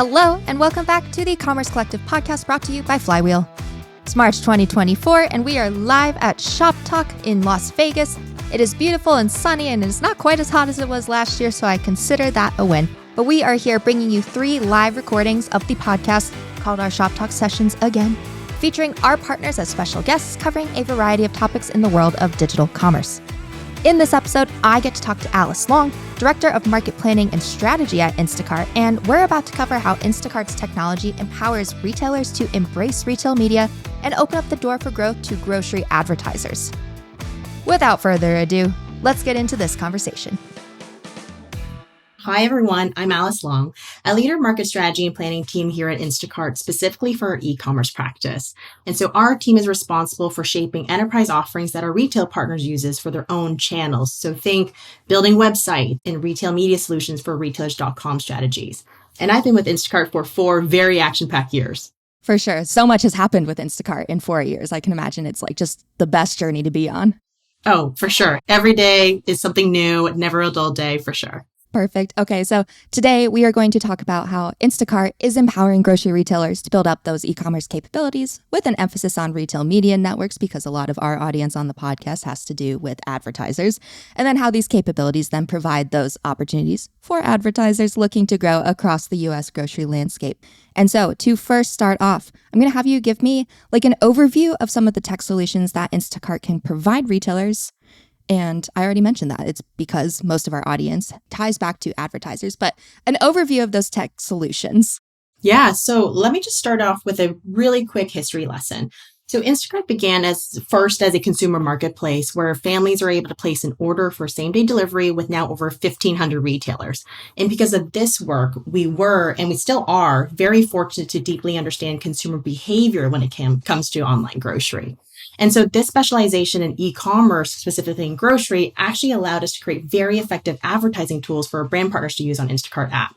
Hello, and welcome back to the Commerce Collective podcast brought to you by Flywheel. It's March 2024, and we are live at Shoptalk in Las Vegas. It is beautiful and sunny, and it is not quite as hot as it was last year, so I consider that a win. But we are here bringing you 3 live recordings of the podcast called our Shoptalk Sessions again, featuring our partners as special guests covering a variety of topics in the world of digital commerce. In this episode, I get to talk to Alice Long, Director of Market Planning and Strategy at Instacart, and we're about to cover how Instacart's technology empowers retailers to embrace retail media and open up the door for growth to grocery advertisers. Without further ado, let's get into this conversation. Hi, everyone. I'm Alice Long. I lead our market strategy and planning team here at Instacart, specifically for our e-commerce practice. And so our team is responsible for shaping enterprise offerings that our retail partners uses for their own channels. So think building website and retail media solutions for retailers.com strategies. And I've been with Instacart for 4 very action-packed years. For sure. So much has happened with Instacart in 4 years. I can imagine it's like just the best journey to be on. Oh, for sure. Every day is something new, never a dull day, for sure. Perfect. Okay, so today we are going to talk about how Instacart is empowering grocery retailers to build up those e-commerce capabilities with an emphasis on retail media networks, because a lot of our audience on the podcast has to do with advertisers, and then how these capabilities then provide those opportunities for advertisers looking to grow across the U.S. grocery landscape. And so to first start off, I'm going to have you give me like an overview of some of the tech solutions that Instacart can provide retailers. And I already mentioned that it's because most of our audience ties back to advertisers, but an overview of those tech solutions. Yeah, so let me just start off with a really quick history lesson. So Instacart began as a consumer marketplace where families are able to place an order for same-day delivery with now over 1,500 retailers. And because of this work, we were, and we still are, very fortunate to deeply understand consumer behavior when it comes to online grocery. And so this specialization in e-commerce, specifically in grocery, actually allowed us to create very effective advertising tools for our brand partners to use on Instacart app.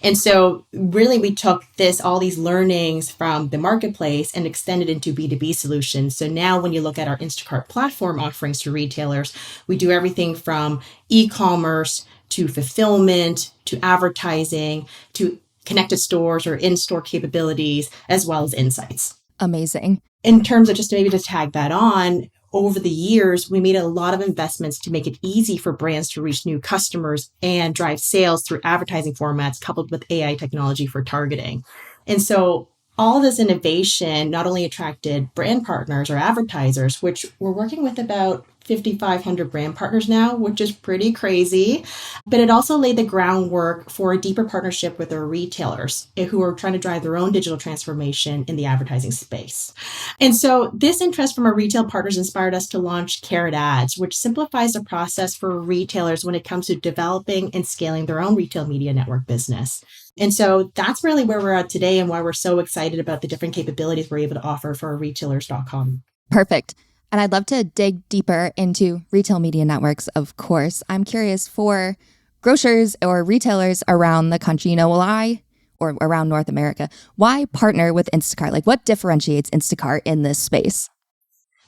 And so really we took all these learnings from the marketplace and extended into B2B solutions. So now when you look at our Instacart platform offerings to retailers, we do everything from e-commerce to fulfillment, to advertising, to connected stores or in-store capabilities, as well as insights. Amazing. In terms of just maybe to tag that on, over the years, we made a lot of investments to make it easy for brands to reach new customers and drive sales through advertising formats coupled with AI technology for targeting. And so all this innovation not only attracted brand partners or advertisers, which we're working with about 5,500 brand partners now, which is pretty crazy. But it also laid the groundwork for a deeper partnership with our retailers who are trying to drive their own digital transformation in the advertising space. And so this interest from our retail partners inspired us to launch Carrot Ads, which simplifies the process for retailers when it comes to developing and scaling their own retail media network business. And so that's really where we're at today and why we're so excited about the different capabilities we're able to offer for our retailers.com. Perfect. And I'd love to dig deeper into retail media networks, of course. I'm curious for grocers or retailers around the country, or around North America, why partner with Instacart? Like what differentiates Instacart in this space?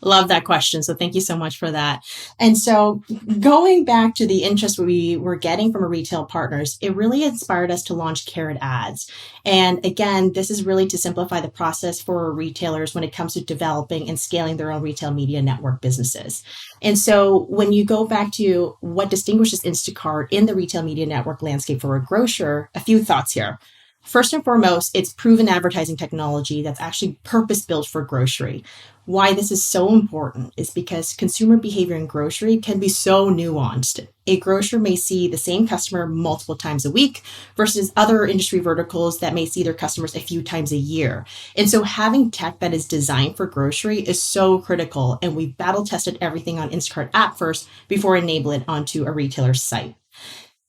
Love that question. So thank you so much for that. And so going back to the interest we were getting from our retail partners, it really inspired us to launch Carrot Ads. And again, this is really to simplify the process for retailers when it comes to developing and scaling their own retail media network businesses. And so when you go back to what distinguishes Instacart in the retail media network landscape for a grocer, a few thoughts here. First and foremost, it's proven advertising technology that's actually purpose-built for grocery. Why this is so important is because consumer behavior in grocery can be so nuanced. A grocer may see the same customer multiple times a week versus other industry verticals that may see their customers a few times a year. And so having tech that is designed for grocery is so critical. And we've battle tested everything on Instacart app first before enabling it onto a retailer's site.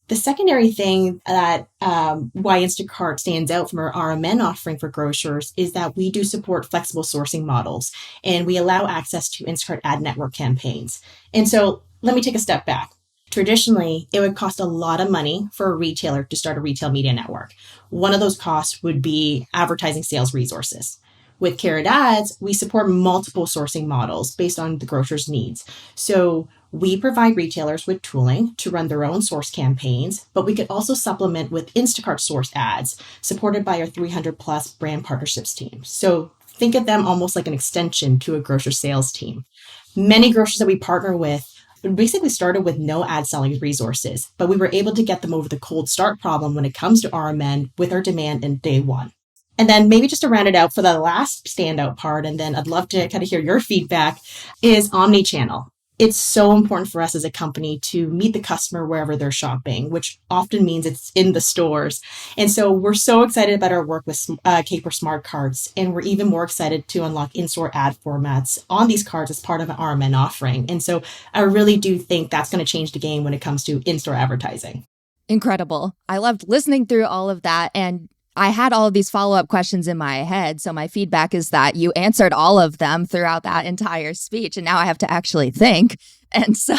The secondary thing that why Instacart stands out from our RMN offering for grocers is that we do support flexible sourcing models and we allow access to Instacart ad network campaigns. And so let me take a step back. Traditionally, it would cost a lot of money for a retailer to start a retail media network. One of those costs would be advertising sales resources. With Carrot Ads, we support multiple sourcing models based on the grocer's needs. So We provide retailers with tooling to run their own source campaigns, but we could also supplement with Instacart source ads supported by our 300 plus brand partnerships team. So think of them almost like an extension to a grocer sales team. Many grocers that we partner with basically started with no ad selling resources, but we were able to get them over the cold start problem when it comes to RMN with our demand in day one. And then maybe just to round it out for the last standout part, and then I'd love to kind of hear your feedback, is omni-channel. It's so important for us as a company to meet the customer wherever they're shopping, which often means it's in the stores. And so we're so excited about our work with Caper Smart Cards, and we're even more excited to unlock in-store ad formats on these cards as part of an RMN offering. And so I really do think that's going to change the game when it comes to in-store advertising. Incredible. I loved listening through all of that. And I had all of these follow-up questions in my head. So my feedback is that you answered all of them throughout that entire speech. And now I have to actually think. And so,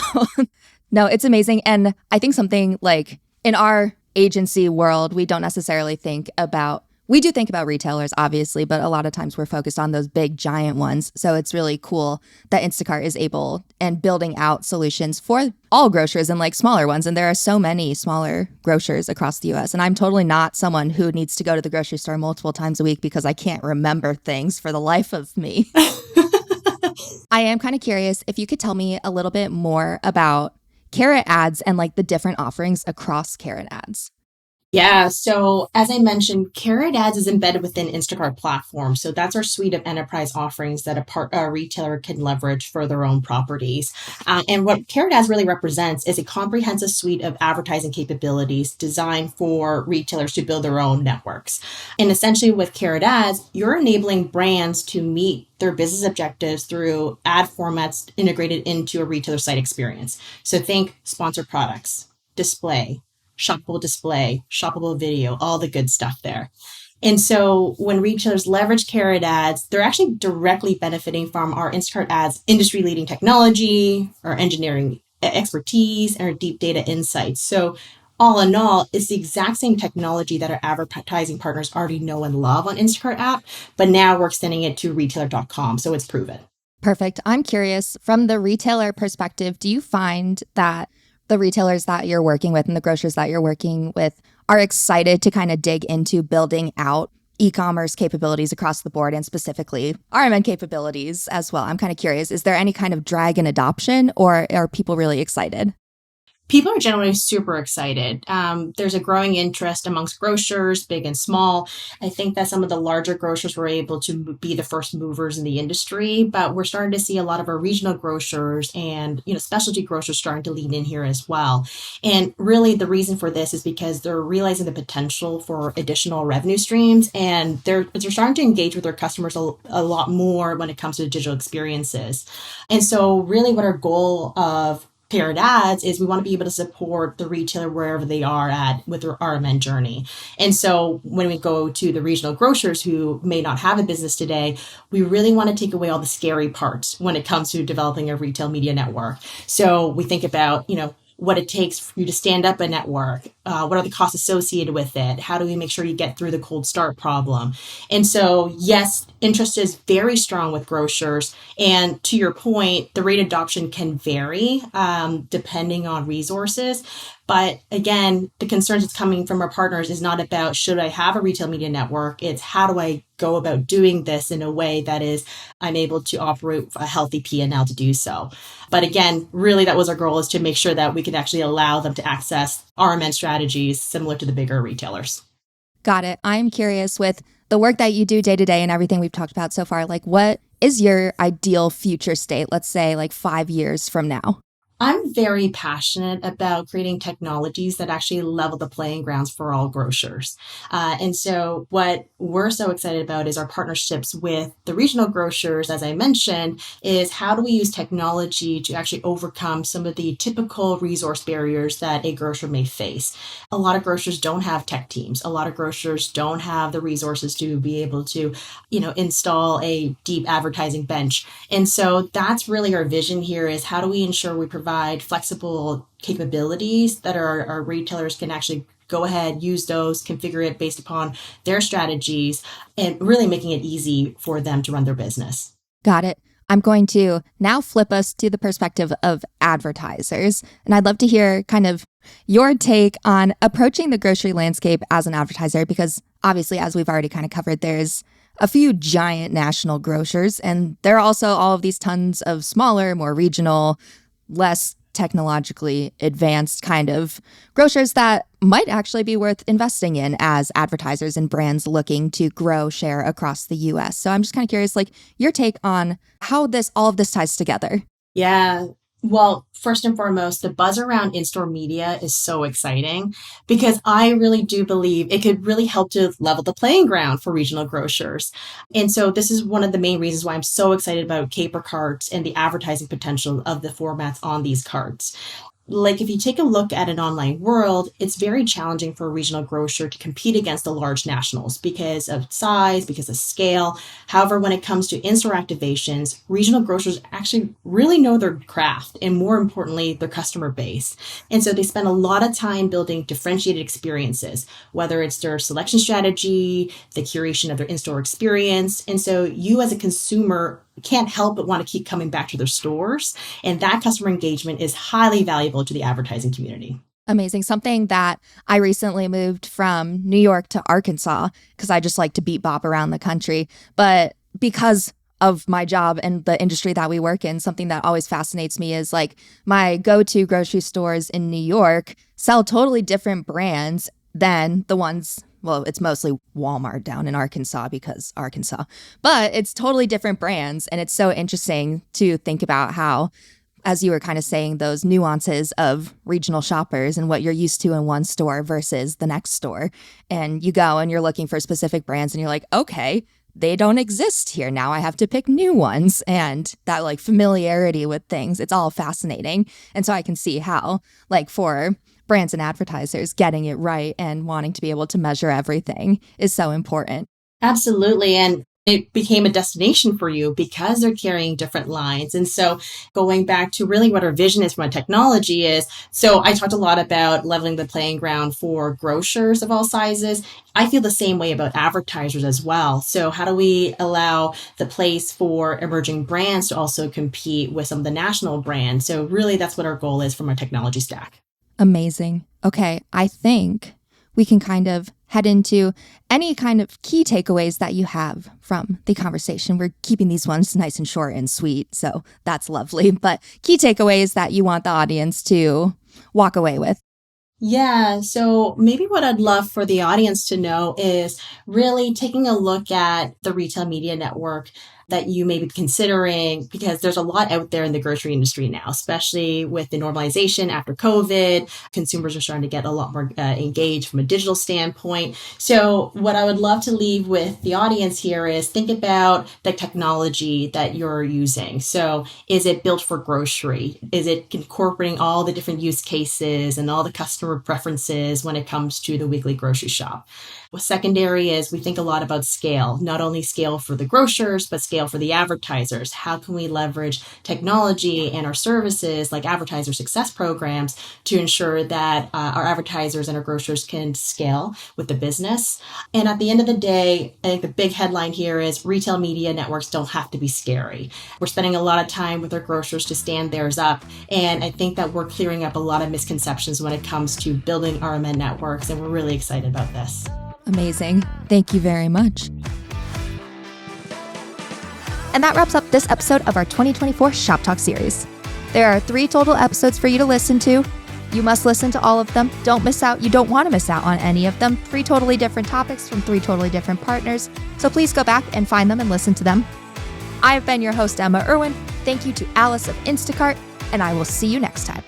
no, it's amazing. And I think something like in our agency world, we don't necessarily think about, we do think about retailers, obviously, but a lot of times we're focused on those big giant ones. So it's really cool that Instacart is able and building out solutions for all grocers and like smaller ones. And there are so many smaller grocers across the US. And I'm totally not someone who needs to go to the grocery store multiple times a week because I can't remember things for the life of me. I am kind of curious if you could tell me a little bit more about Carrot Ads and like the different offerings across Carrot Ads. Yeah. So as I mentioned, Carrot Ads is embedded within Instacart platform. So that's our suite of enterprise offerings that a retailer can leverage for their own properties. And what Carrot Ads really represents is a comprehensive suite of advertising capabilities designed for retailers to build their own networks. And essentially with Carrot Ads, you're enabling brands to meet their business objectives through ad formats integrated into a retailer site experience. So think sponsored products, display, shoppable video, all the good stuff there. And so when retailers leverage Carrot Ads, they're actually directly benefiting from our Instacart Ads industry-leading technology, our engineering expertise, and our deep data insights. So all in all, it's the exact same technology that our advertising partners already know and love on Instacart app, but now we're extending it to retailer.com. So it's proven. Perfect. I'm curious, from the retailer perspective, do you find that the retailers that you're working with and the grocers that you're working with are excited to kind of dig into building out e-commerce capabilities across the board and specifically RMN capabilities as well? I'm kind of curious, is there any kind of drag in adoption or are people really excited? People are generally super excited. There's a growing interest amongst grocers, big and small. I think that some of the larger grocers were able to be the first movers in the industry, but we're starting to see a lot of our regional grocers and specialty grocers starting to lean in here as well. And really the reason for this is because they're realizing the potential for additional revenue streams, and they're starting to engage with their customers a lot more when it comes to digital experiences. And so really what our goal of Carrot Ads is we want to be able to support the retailer wherever they are at with their RMN journey. And so when we go to the regional grocers who may not have a business today, we really want to take away all the scary parts when it comes to developing a retail media network. So we think about, what it takes for you to stand up a network. What are the costs associated with it? How do we make sure you get through the cold start problem? And so, yes, interest is very strong with grocers. And to your point, the rate of adoption can vary depending on resources. But again, the concerns that's coming from our partners is not about should I have a retail media network? It's how do I go about doing this in a way that is I'm able to operate a healthy P&L to do so. But again, really that was our goal, is to make sure that we could actually allow them to access RMN strategies similar to the bigger retailers. Got it. I'm curious, with the work that you do day to day and everything we've talked about so far, like what is your ideal future state? Let's say like 5 years from now. I'm very passionate about creating technologies that actually level the playing grounds for all grocers. And so what we're so excited about is our partnerships with the regional grocers, as I mentioned, is how do we use technology to actually overcome some of the typical resource barriers that a grocer may face. A lot of grocers don't have tech teams. A lot of grocers don't have the resources to be able to, install a deep advertising bench. And so that's really our vision here, is how do we ensure we provide flexible capabilities that our retailers can actually go ahead, use those, configure it based upon their strategies, and really making it easy for them to run their business. Got it. I'm going to now flip us to the perspective of advertisers. And I'd love to hear kind of your take on approaching the grocery landscape as an advertiser, because obviously, as we've already kind of covered, there's a few giant national grocers, and there are also all of these tons of smaller, more regional, less technologically advanced kind of grocers that might actually be worth investing in as advertisers and brands looking to grow share across the US. So I'm just kind of curious, like your take on how all of this ties together. Yeah. Well, first and foremost, the buzz around in-store media is so exciting because I really do believe it could really help to level the playing ground for regional grocers. And so this is one of the main reasons why I'm so excited about Caper Carts and the advertising potential of the formats on these carts. Like if you take a look at an online world, it's very challenging for a regional grocer to compete against the large nationals because of size, because of scale. However, when it comes to in-store activations, regional grocers actually really know their craft and more importantly, their customer base. And so they spend a lot of time building differentiated experiences, whether it's their selection strategy, the curation of their in-store experience. And so you as a consumer can't help but want to keep coming back to their stores. And that customer engagement is highly valuable to the advertising community. Amazing. Something that I recently moved from New York to Arkansas because I just like to beat bop around the country. But because of my job and the industry that we work in, something that always fascinates me is like my go-to grocery stores in New York sell totally different brands than the ones. Well, it's mostly Walmart down in Arkansas because Arkansas, but it's totally different brands. And it's so interesting to think about how, as you were kind of saying, those nuances of regional shoppers and what you're used to in one store versus the next store. And you go and you're looking for specific brands and you're like, okay, they don't exist here. Now I have to pick new ones. And that like familiarity with things, it's all fascinating. And so I can see how like for brands and advertisers, getting it right and wanting to be able to measure everything is so important. Absolutely. And it became a destination for you because they're carrying different lines. And so going back to really what our vision is from a technology is, so I talked a lot about leveling the playing ground for grocers of all sizes. I feel the same way about advertisers as well. So how do we allow the place for emerging brands to also compete with some of the national brands? So really that's what our goal is from our technology stack. Amazing. Okay, I think we can kind of head into any kind of key takeaways that you have from the conversation. We're keeping these ones nice and short and sweet, so that's lovely. But key takeaways that you want the audience to walk away with. Yeah, so maybe what I'd love for the audience to know is really taking a look at the retail media network that you may be considering, because there's a lot out there in the grocery industry now, especially with the normalization after COVID. Consumers are starting to get a lot more engaged from a digital standpoint. So what I would love to leave with the audience here is think about the technology that you're using. So is it built for grocery? Is it incorporating all the different use cases and all the customer preferences when it comes to the weekly grocery shop? What's secondary is we think a lot about scale, not only scale for the grocers, but scale for the advertisers. How can we leverage technology and our services like advertiser success programs to ensure that our advertisers and our grocers can scale with the business? And at the end of the day, I think the big headline here is retail media networks don't have to be scary. We're spending a lot of time with our grocers to stand theirs up. And I think that we're clearing up a lot of misconceptions when it comes to building RMN networks. And we're really excited about this. Amazing. Thank you very much. And that wraps up this episode of our 2024 Shop Talk series. There are 3 total episodes for you to listen to. You must listen to all of them. Don't miss out. You don't want to miss out on any of them. 3 totally different topics from 3 totally different partners. So please go back and find them and listen to them. I have been your host, Emma Irwin. Thank you to Alice of Instacart, and I will see you next time.